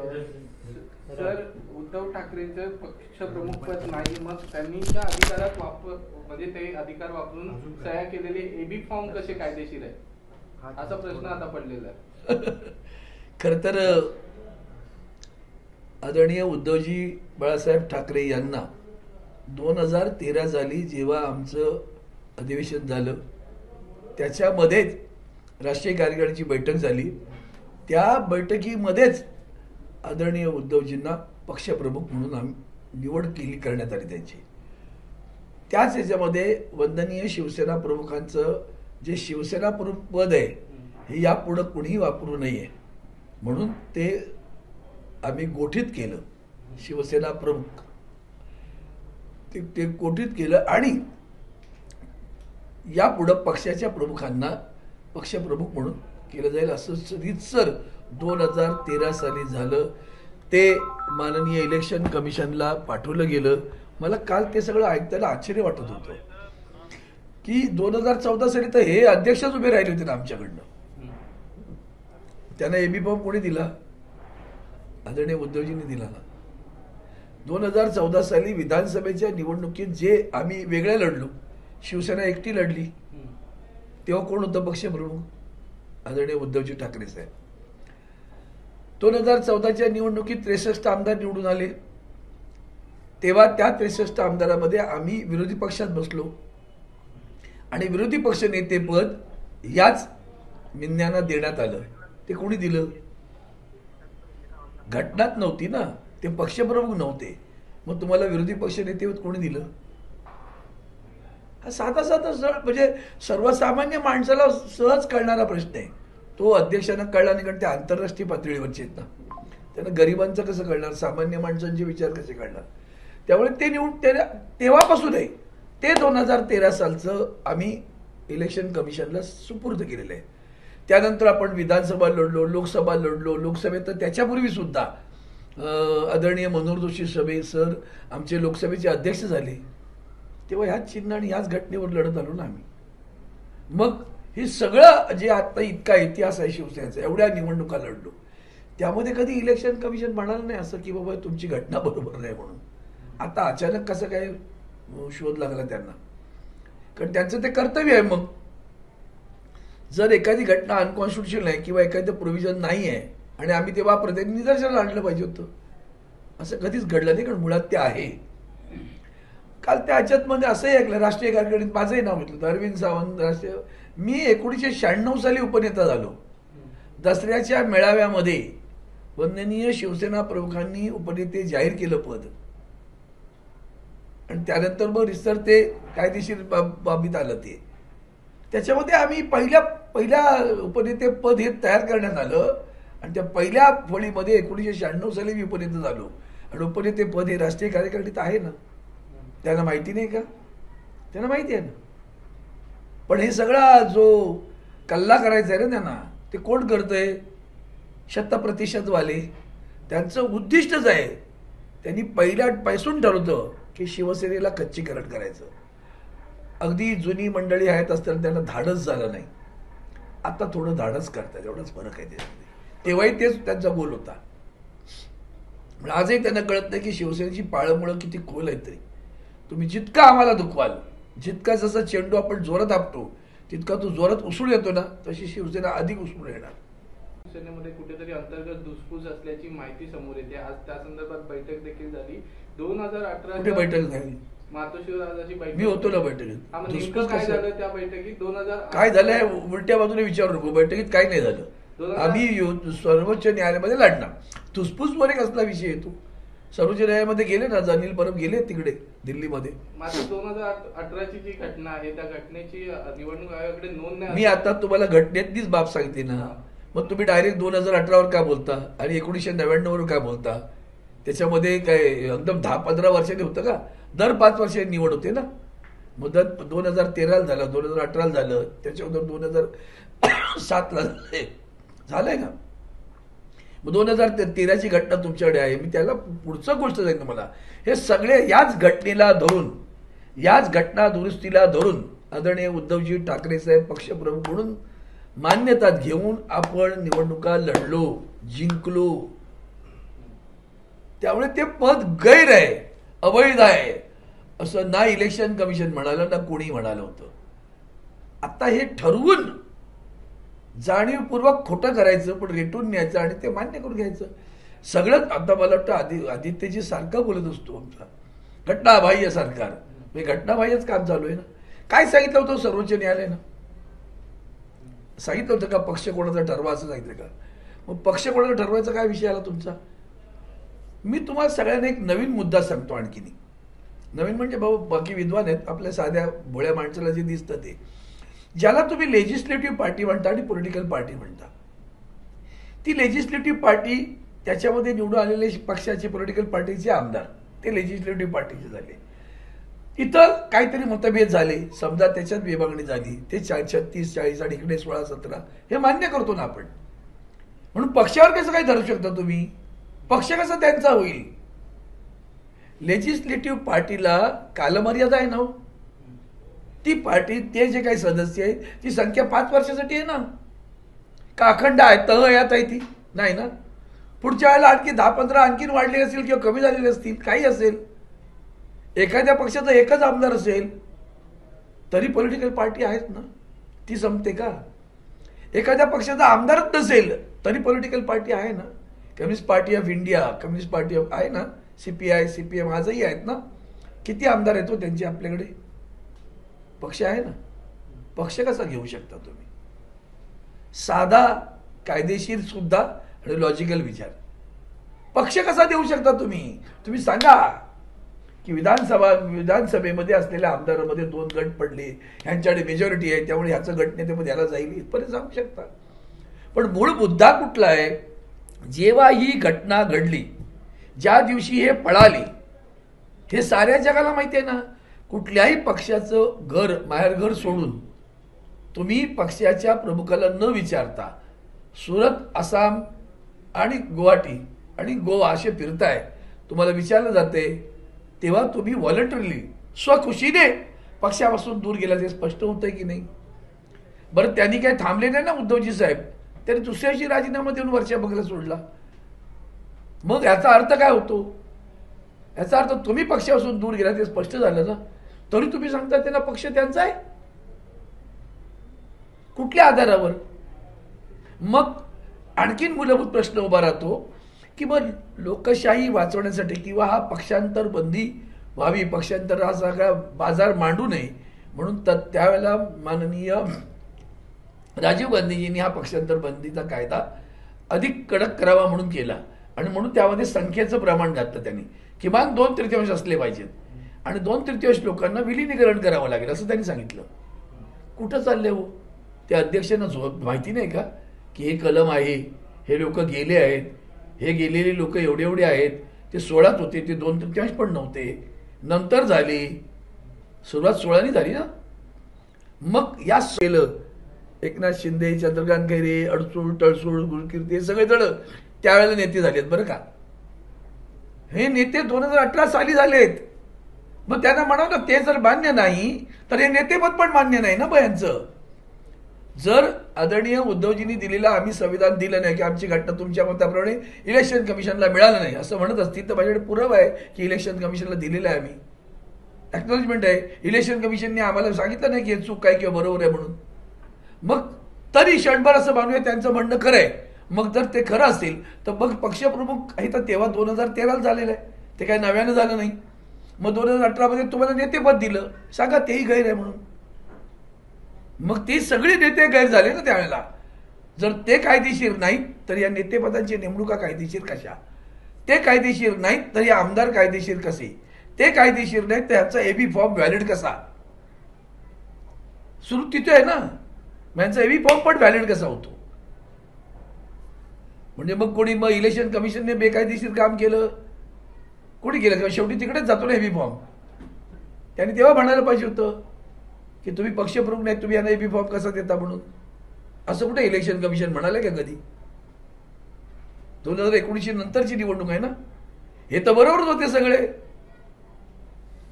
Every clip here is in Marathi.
सर, उद्धव ठाकरेंचं पक्षप्रमुख पद नाही, मग त्यांनी त्या अधिकारात म्हणजे ते अधिकार वापरून सह्या केलेले एबी फॉर्म कसे कायदेशीर आहे, असा प्रश्न आता पडलेला आहे. खर तर आदरणीय उद्धवजी बाळासाहेब ठाकरे यांना 2013 साली जेव्हा आमचं अधिवेशन झालं त्याच्यामध्येच राष्ट्रीय कार्यकारिणीची बैठक झाली, त्या बैठकीमध्येच आदरणीय उद्धवजींना पक्षप्रमुख म्हणून निवड करण्यात आली त्यांची. त्याच याच्यामध्ये वंदनीय शिवसेना प्रमुखांचं जे शिवसेना प्रमुख पद आहे हे यापुढं कुणीही वापरू नये म्हणून ते आम्ही गोठीत केलं. शिवसेना प्रमुख ते गोठीत केलं आणि यापुढं पक्षाच्या प्रमुखांना पक्षप्रमुख म्हणून केलं जाईल असं सर 2013 साली झालं. ते माननीय इलेक्शन कमिशनला पाठवलं गेलं. मला काल ते सगळं ऐकताना आश्चर्य वाटत होतं की 2014 साली तर हे अध्यक्षच उभे राहिले होते ना आमच्याकडनं. त्यांना एबी फॉर्म कोणी दिला? आदरणीय उद्धवजींनी दिला ना. 2014 साली विधानसभेच्या निवडणुकीत जे आम्ही वेगळ्या लढलो, शिवसेना एकटी लढली, तेव्हा कोण होतं पक्षप्रमुख? आदरणीय उद्धवजी ठाकरे साहेब. 2014च्या निवडणुकीत 63 आमदार निवडून आले. तेव्हा त्या 63 आमदारामध्ये आम्ही विरोधी पक्षात बसलो आणि विरोधी पक्ष नेतेपद याच मिन्यांना देण्यात आलं. ते कोणी दिलं? घटनाच नव्हती ना, ते पक्षप्रमुख नव्हते. मग तुम्हाला विरोधी पक्ष नेतेपद कोणी दिलं? हा साधा सरळ म्हणजे सर्वसामान्य माणसाला सहज कळणारा प्रश्न आहे. तो अध्यक्षांना कळला नाही कारण ते आंतरराष्ट्रीय पातळीवरचे आहेत ना. त्यांना गरिबांचं कसं कळणार, सामान्य माणसांचे विचार कसे कळणार? त्यामुळे ते तेव्हापासून आहे ते 2013 सालचं आम्ही इलेक्शन कमिशनला सुपूर्द केलेलं आहे. त्यानंतर आपण विधानसभा लढलो, लोकसभा लढलो. लोकसभेत तर त्याच्यापूर्वी सुद्धा आदरणीय मनोहर जोशी सर आमचे लोकसभेचे अध्यक्ष झाले. तेव्हा ह्याच चिन्ह आणि ह्याच घटनेवर लढत आलो ना आम्ही. मग हे सगळं जे आता इतका इतिहास आहे शिवसेनेचा, एवढ्या निवडणुका लढलो, त्यामध्ये कधी इलेक्शन कमिशन म्हणालं नाही असं की बाबा तुमची घटना बरोबर नाही म्हणून. आता अचानक कसं काय शोध लागला त्यांना? कारण त्यांचं ते कर्तव्य आहे. मग जर एखादी घटना अनकॉन्स्टिट्युशनल आहे किंवा एखादं प्रोव्हिजन नाही आहे आणि आम्ही ते वापरते, निदर्शनाला आणलं पाहिजे होतं. असं कधीच घडलं नाही कारण मुळात ते आहे. काल त्या ह्याच्यात असंही ऐकलं, राष्ट्रीय कार्यकारिणीत माझंही नाव घेतलं, अरविंद सावंत राष्ट्रीय. मी 1996 साली उपनेता झालो. दसऱ्याच्या मेळाव्यामध्ये वंदनीय शिवसेना प्रमुखांनी उपनेते जाहीर केलं पद आणि त्यानंतर मग रिसर ते कायदेशीर बाबीत आलं. ते त्याच्यामध्ये आम्ही पहिल्या उपनेते पद हे तयार करण्यात आलं आणि त्या पहिल्या फळीमध्ये 1996 साली मी उपनेता झालो आणि उपनेते पद हे राष्ट्रीय कार्यकारिणीत आहे ना. त्यांना माहिती नाही का? त्यांना माहिती आहे ना. पण हे सगळा जो कल्ला करायचा आहे ना त्यांना, ते कोण करतंय? 100%वाले. त्यांचं उद्दिष्टच आहे. त्यांनी पहिल्यापासून ठरवतं की शिवसेनेला कच्चीकरण करायचं. अगदी जुनी मंडळी आहेत असताना त्यांना धाडस झालं नाही. आता थोडं धाडस करतात, एवढाच फरक आहे त्याच्यामध्ये. तेव्हाही तेच त्यांचा गोल होता. आजही त्यांना कळत नाही की शिवसेनेची पाळंमुळं किती खोल आहेत. तरी तुम्ही जितका आम्हाला दुखवाल, जितका जसा चेंडू आपण जोरात आपतो तितका तो जोरात उसळून येतो ना, तशी शिवसेना अधिक उसळून येणार. शिवसेनेमध्ये कुठेतरी अंतर्गत धुसफूस असल्याची माहिती समोर येते. आज त्या संदर्भात बैठक देखील झाली. 2018 कुठे बैठक झाली? मातोश्रीराजाची बैठक. मी होतो ना बैठकीत. काय झालं त्या बैठकीत? 2000 काय झालंय उलट्या बाजूने विचारू नको. बैठकीत काय नाही झालं. आम्ही सर्वोच्च न्यायालयामध्ये लढणार. धुसफूस वर एक असला विषय येतो. सर्वोच्च न्यायालयामध्ये गेले ना, अनिल परब गेले तिकडे दिल्लीमध्ये. मात्र 2018ची जी घटना आहे त्या घटनेची निवडणूक आयोगाकडे नोंद नाही. मी आता तुम्हाला घटनेतलीच बाब सांगते ना. मग तुम्ही डायरेक्ट 2018 वर काय बोलता आणि 1999 वर काय बोलता? त्याच्यामध्ये काय एकदम 10-15 वर्षांनी होतं का? दर 5 वर्षांनी निवड होते ना. मुदत 2013 झालं, 2018 झालं, त्याच्यानंतर 2007 झालंय ना. मग 2013ची घटना तुमच्याकडे आहे. मी त्याला पुढचं गोष्ट सांगेन तुम्हाला. हे सगळे याच घटनेला धरून, याच घटना दुरुस्तीला धरून आदरणीय उद्धवजी ठाकरे साहेब पक्षप्रमुख म्हणून मान्यता घेऊन आपण निवडणुका लढलो, जिंकलो. त्यामुळे ते पद गैर आहे, अवैध आहे असं ना इलेक्शन कमिशन म्हणालं ना कोणी म्हणालं होतं. आता हे ठरवून जाणीवपूर्वक खोटं करायचं, पण रेटून न्यायचं आणि ते मान्य करून घ्यायचं. सगळं आता मला वाटतं आदित्यजी सारखं बोलत असतो आमचा घटनाबाह्य सरकार, म्हणजे घटनाबाह्यच काम चालू आहे ना. काय सांगितलं होतं सर्वोच्च न्यायालयानं? सांगितलं होतं का पक्ष कोणाचा ठरवा असं सांगितलं का? मग पक्ष कोणाचा ठरवायचा काय विषय आला तुमचा? मी तुम्हाला सगळ्यांना एक नवीन मुद्दा सांगतो आणखीन. नवीन म्हणजे भाऊ बाकी विद्वान आहेत, आपल्या साध्या भोळ्या माणसाला जे दिसतं ते, ज्याला तुम्ही लेजिस्लेटिव्ह पार्टी म्हणता आणि पॉलिटिकल पार्टी म्हणता, ती लेजिस्लेटिव्ह पार्टी त्याच्यामध्ये निवडून आलेले पक्षाचे पॉलिटिकल पार्टीचे आमदार ते लेजिस्लेटिव्ह पार्टीचे झाले. इथं काहीतरी मतभेद झाले, समजा त्याच्यात विभागणी झाली, ते 36, 40 आणि इकडे 16, 17 हे मान्य करतो ना आपण. म्हणून पक्षावर कसं काय धरू शकता तुम्ही? पक्ष कसा त्यांचा होईल? लेजिस्लेटिव्ह पार्टीला कालमर्यादा आहे ना. ती पार्टी ते जे काही सदस्य आहे ती संख्या 5 वर्षासाठी आहे ना. का अखंड आहे, तहयात आहे ती? नाही ना. पुढच्या वेळेला आणखी 10-15 आणखीन वाढले असतील किंवा कमी झालेले असतील, काही असेल. एखाद्या पक्षाचा एकच आमदार असेल तरी पॉलिटिकल पार्टी आहेत ना, ती संपते का? एखाद्या पक्षाचा आमदारच नसेल तरी पॉलिटिकल पार्टी आहे ना. Communist party of India, communist party of आहे ना, CPI, CPM आजही आहेत ना. किती आमदार येतो त्यांचे आपल्याकडे? पक्ष आहे ना. पक्ष कसा घेऊ शकता तुम्ही? साधा कायदेशीर सुद्धा आणि लॉजिकल विचार पक्ष कसा देऊ शकता तुम्ही? तुम्ही सांगा की विधानसभेमध्ये असलेल्या आमदारांमध्ये 2 गट पडले, ह्यांच्याकडे मेजॉरिटी आहे त्यामुळे ह्याचं गटनेतेमध्ये याला जाईल, इथपर्यंत सांगू शकता. पण मूळ मुद्दा कुठला आहे? जेव्हा ही घटना घडली, ज्या दिवशी हे पळाले, हे साऱ्या जगाला माहिती आहे ना. कुठल्याही पक्षाचं घर, माहेरघर सोडून तुम्ही पक्षाच्या प्रमुखाला न विचारता सुरत, आसाम आणि गुवाहाटी आणि गोवा असे फिरताय, तुम्हाला विचारलं जाते, तेव्हा तुम्ही व्हॉलंटरीली स्वखुशीने पक्षापासून दूर गेला, ते स्पष्ट होतंय की नाही? बरं, त्यांनी काय थांबले नाही ना उद्धवजी साहेब, त्यांनी दुसऱ्या दिवशी राजीनामा देऊन वरच्या बंगला सोडला. मग याचा अर्थ काय होतो? याचा अर्थ तुम्ही पक्षापासून दूर गेला, ते स्पष्ट झालं ना. तरी तुम्ही सांगता त्यांना पक्ष त्यांचा आहे? कुठल्या आधारावर? मग आणखीन मूलभूत प्रश्न उभा राहतो की मग लोकशाही वाचवण्यासाठी किंवा हा पक्षांतर बंदी व्हावी, पक्षांतर हा सगळा बाजार मांडू नये म्हणून त्यावेळेला माननीय राजीव गांधीजींनी हा पक्षांतर बंदीचा कायदा अधिक कडक करावा म्हणून केला. आणि म्हणून त्यामध्ये संख्येचं प्रमाण घातलं त्यांनी. किमान 2/3 असले पाहिजेत आणि 2/3 लोकांना विलिनीकरण करावं लागेल असं त्यांनी सांगितलं. कुठं चालले हो? त्या अध्यक्षांना माहिती नाही का की हे कलम आहे, हे लोक गेले आहेत, हे गेलेले लोक एवढे एवढे आहेत, ते 16च होते, ते 2/3 पण नव्हते, नंतर झाली, सुरुवात 16नी झाली ना. मग या केलं एकनाथ शिंदे, चंद्रकांत खैरे, अडसूळ, तळसूळ, गुरुकीर्ती हे सगळे जण त्यावेळेला नेते झालेत बरं का. हे नेते 2018 साली झालेत. मग त्यांना म्हणावं ना, ते जर मान्य नाही तर हे नेतेपद पण मान्य नाही ना यांचं. जर आदरणीय उद्धवजींनी दिलेलं आम्ही संविधान दिलं नाही की आमची घटना तुमच्या मताप्रमाणे इलेक्शन कमिशनला मिळालं नाही असं म्हणत असतील तर माझ्याकडे पुरावा आहे की इलेक्शन कमिशनला दिलेलं आहे, आम्ही एक्नॉलेजमेंट आहे. इलेक्शन कमिशनने आम्हाला सांगितलं नाही की हे चूक काय किंवा बरोबर आहे म्हणून. मग तरी क्षणभर असं मानूया त्यांचं म्हणणं खरं आहे. मग जर ते खरं असेल तर मग पक्षप्रमुख आहे तर तेव्हा 2013 झालेलं आहे, ते काही नव्यानं झालं नाही. मग 2018 मध्ये तुम्हाला नेतेपद दिलं, सांगा तेही गैर आहे म्हणून. मग ते सगळे नेते गैर झाले ना त्यावेळेला. जर ते कायदेशीर नाहीत तर या नेतेपदांची नेमणुका कायदेशीर कशा? ते कायदेशीर नाहीत तर या आमदार कायदेशीर कसे? ते कायदेशीर नाहीत तर ह्याचा एबी फॉर्म व्हॅलिड कसा? सुरू तिथे आहे ना, यांचा एबी फॉर्म पण व्हॅलिड कसा होतो? म्हणजे मग कोणी मग इलेक्शन कमिशनने बेकायदेशीर काम केलं, कोणी केलं किंवा शेवटी तिकडेच जातो ना एबी फॉर्म. त्यांनी तेव्हा म्हणायला पाहिजे होतं की तुम्ही पक्षप्रमुख नाही, तुम्ही यांना एबी फॉर्म कसा देता म्हणून. असं कुठे इलेक्शन कमिशन म्हणाले का कधी? 2019 नंतरची निवडणूक आहे ना, हे तर बरोबरच होते सगळे.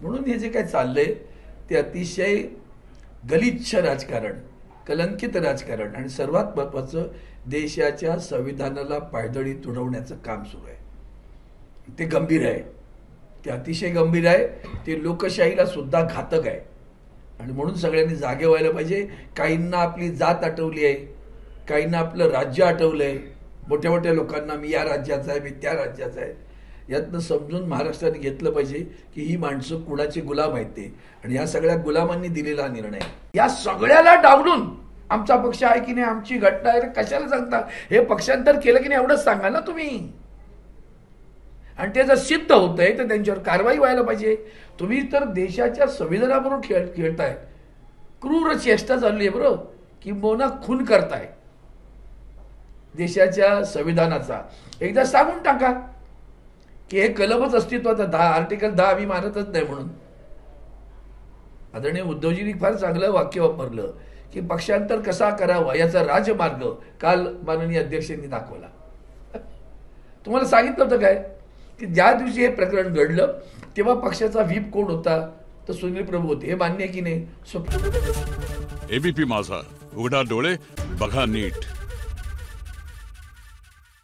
म्हणून हे जे काय चाललंय ते अतिशय गलिच्छ राजकारण, कलंकित राजकारण आणि सर्वात महत्वाचं देशाच्या संविधानाला पायदळी तुडवण्याचं काम सुरू आहे. ते गंभीर आहे, ते अतिशय गंभीर आहे, ते लोकशाहीला सुद्धा घातक आहे. आणि म्हणून सगळ्यांनी जागे व्हायला पाहिजे. काहींना आपली जात आठवली आहे, काहींना आपलं राज्य आठवलं आहे, मोठ्या मोठ्या लोकांना मी या राज्याचा आहे, मी त्या राज्याचा आहे. यातनं समजून महाराष्ट्राने घेतलं पाहिजे की ही माणसं कुणाची गुलाम आहेत ते, आणि ह्या सगळ्या गुलामांनी दिलेला निर्णय. या सगळ्याला डावलून आमचा पक्ष आहे की नाही, आमची घटना आहे, कशाला सांगता? हे पक्षांतर केलं की नाही एवढंच सांगा ना तुम्ही. आणि ते जर सिद्ध होतंय तर त्यांच्यावर कारवाई व्हायला पाहिजे. तुम्ही तर देशाच्या संविधानाबरोबर खेळताय. क्रूर चेष्टा चालली आहे बरं, किंबहुना खून करताय देशाच्या संविधानाचा. एकदा सांगून टाका की हे कलमच अस्तित्वात, आर्टिकल 10 आम्ही मानतच नाही म्हणून. आदरणीय उद्धवजींनी फार चांगलं वाक्य वापरलं की पक्षांतर कसा करावा याचा राजमार्ग काल माननीय अध्यक्षांनी दाखवला. तुम्हाला सांगितलं होतं काय की ज्या दिवशी हे प्रकरण घडलं तेव्हा पक्षाचा व्हीप कोण होता? तर सुनील प्रभू होते. हे मान्य आहे की नाही? एबीपी माझा, उघडा डोळे बघा नीट.